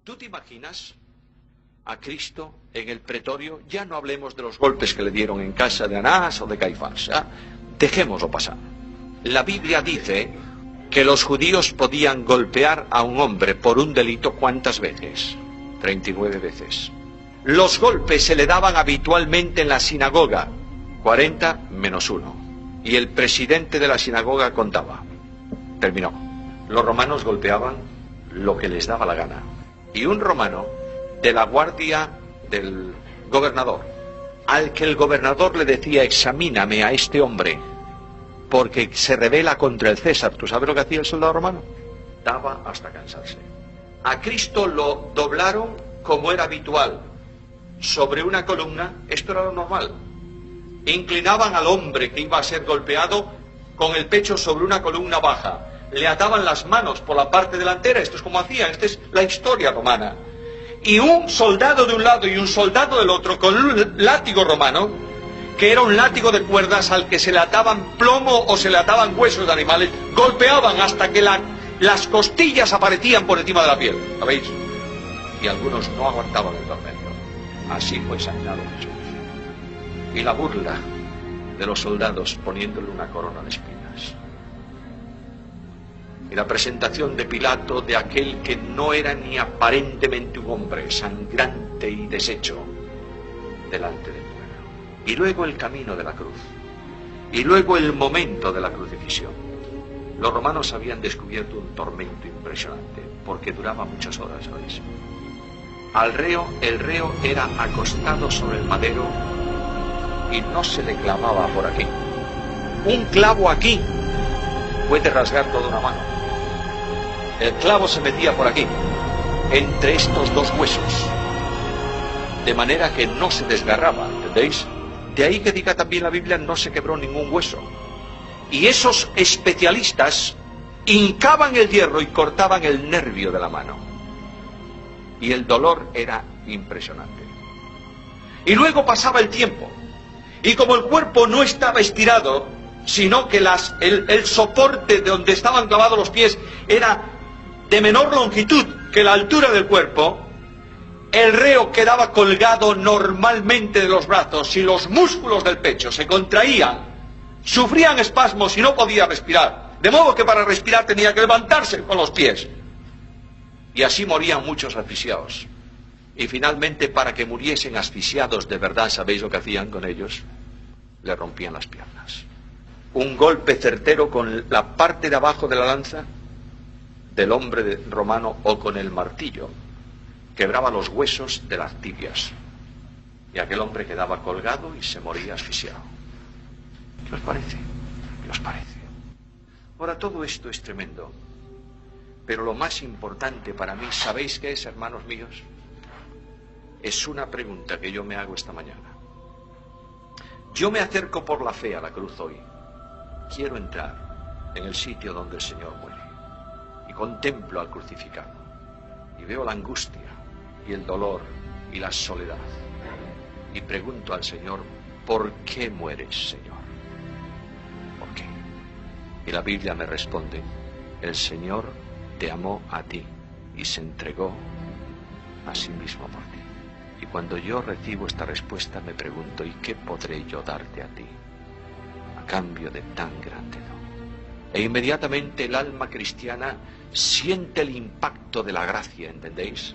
¿Tú te imaginas a Cristo en el pretorio? Ya no hablemos de los golpes que le dieron en casa de Anás o de Caifás, ¿eh? Dejémoslo pasar. La Biblia dice que los judíos podían golpear a un hombre por un delito, ¿cuántas veces? 39 veces. Los golpes se le daban habitualmente en la sinagoga, 40 menos 1. Y el presidente de la sinagoga contaba. Terminó. Los romanos golpeaban lo que les daba la gana. Y un romano de la guardia del gobernador, al que el gobernador le decía, examíname a este hombre, porque se rebela contra el César. ¿Tú sabes lo que hacía el soldado romano? Daba hasta cansarse. A Cristo lo doblaron como era habitual, sobre una columna. Esto era lo normal. Inclinaban al hombre que iba a ser golpeado con el pecho sobre una columna baja. Le ataban las manos por la parte delantera. Esto es como hacían. Esta es la historia romana. Y un soldado de un lado y un soldado del otro, con un látigo romano, que era un látigo de cuerdas al que se le ataban plomo o se le ataban huesos de animales, golpeaban hasta que las costillas aparecían por encima de la piel. ¿Sabéis? Y algunos no aguantaban el tormento. Así fue sangrado Jesús. Y la burla de los soldados poniéndole una corona de espinas. Y la presentación de Pilato de aquel que no era ni aparentemente un hombre, sangrante y deshecho, delante del pueblo. Y luego el camino de la cruz. Y luego el momento de la crucifixión. Los romanos habían descubierto un tormento impresionante, porque duraba muchas horas, ¿sabéis? El reo era acostado sobre el madero y no se le clavaba por aquí. Un clavo aquí puede rasgar toda una mano. El clavo se metía por aquí, entre estos dos huesos, de manera que no se desgarraba, ¿entendéis? De ahí que diga también la Biblia, no se quebró ningún hueso. Y esos especialistas hincaban el hierro y cortaban el nervio de la mano. Y el dolor era impresionante. Y luego pasaba el tiempo. Y como el cuerpo no estaba estirado, sino que el soporte de donde estaban clavados los pies era de menor longitud que la altura del cuerpo, el reo quedaba colgado normalmente de los brazos y los músculos del pecho se contraían, sufrían espasmos y no podía respirar, de modo que para respirar tenía que levantarse con los pies. Y así morían muchos asfixiados. Y finalmente, para que muriesen asfixiados de verdad, ¿sabéis lo que hacían con ellos? Le rompían las piernas. Un golpe certero con la parte de abajo de la lanza del hombre romano o con el martillo quebraba los huesos de las tibias y aquel hombre quedaba colgado y se moría asfixiado. ¿Qué os parece? ¿Qué os parece? Ahora, todo esto es tremendo, pero lo más importante para mí, ¿sabéis qué es, hermanos míos? Es una pregunta que yo me hago esta mañana. Yo me acerco por la fe a la cruz hoy. Quiero entrar en el sitio donde el Señor muere. Y contemplo al crucificado. Y veo la angustia y el dolor y la soledad. Y pregunto al Señor, ¿por qué mueres, Señor? ¿Por qué? Y la Biblia me responde, el Señor te amó a ti y se entregó a sí mismo por ti. Y cuando yo recibo esta respuesta me pregunto, ¿y qué podré yo darte a ti a cambio de tan grande don? E inmediatamente el alma cristiana siente el impacto de la gracia, ¿entendéis?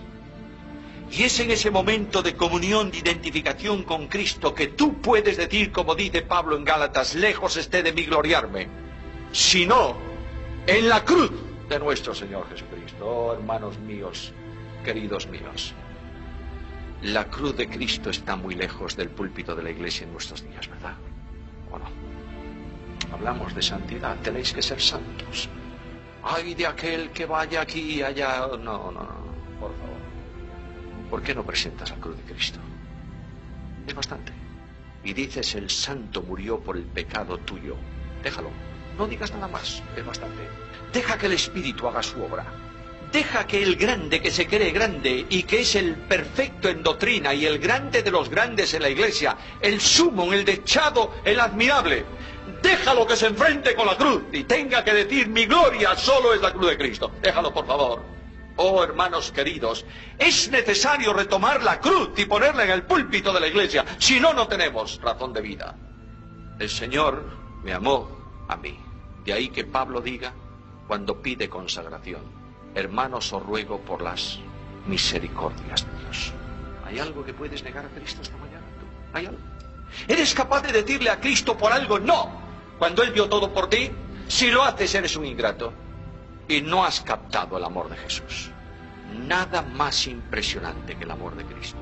Y es en ese momento de comunión, de identificación con Cristo, que tú puedes decir, como dice Pablo en Gálatas, lejos esté de mí gloriarme, sino en la cruz de nuestro Señor Jesucristo. Oh, hermanos míos, queridos míos, la cruz de Cristo está muy lejos del púlpito de la iglesia en nuestros días, ¿verdad? ¿O no? Hablamos de santidad, tenéis que ser santos. Ay, de aquel que vaya aquí y allá. No, por favor. ¿Por qué no presentas la cruz de Cristo? Es bastante. Y dices, el santo murió por el pecado tuyo. Déjalo. No digas nada más, es bastante. Deja que el Espíritu haga su obra. Deja que el grande, que se cree grande y que es el perfecto en doctrina y el grande de los grandes en la iglesia, el sumo, el dechado, el admirable, déjalo que se enfrente con la cruz y tenga que decir, mi gloria solo es la cruz de Cristo. Déjalo, por favor. Oh, hermanos queridos, es necesario retomar la cruz y ponerla en el púlpito de la iglesia. Si no, no tenemos razón de vida. El Señor me amó a mí. De ahí que Pablo diga, cuando pide consagración, hermanos, os ruego por las misericordias de Dios. ¿Hay algo que puedes negar a Cristo esta mañana? ¿Hay algo? ¿Eres capaz de decirle a Cristo por algo no, cuando Él dio todo por ti? Si lo haces, eres un ingrato y no has captado el amor de Jesús. Nada más impresionante que el amor de Cristo.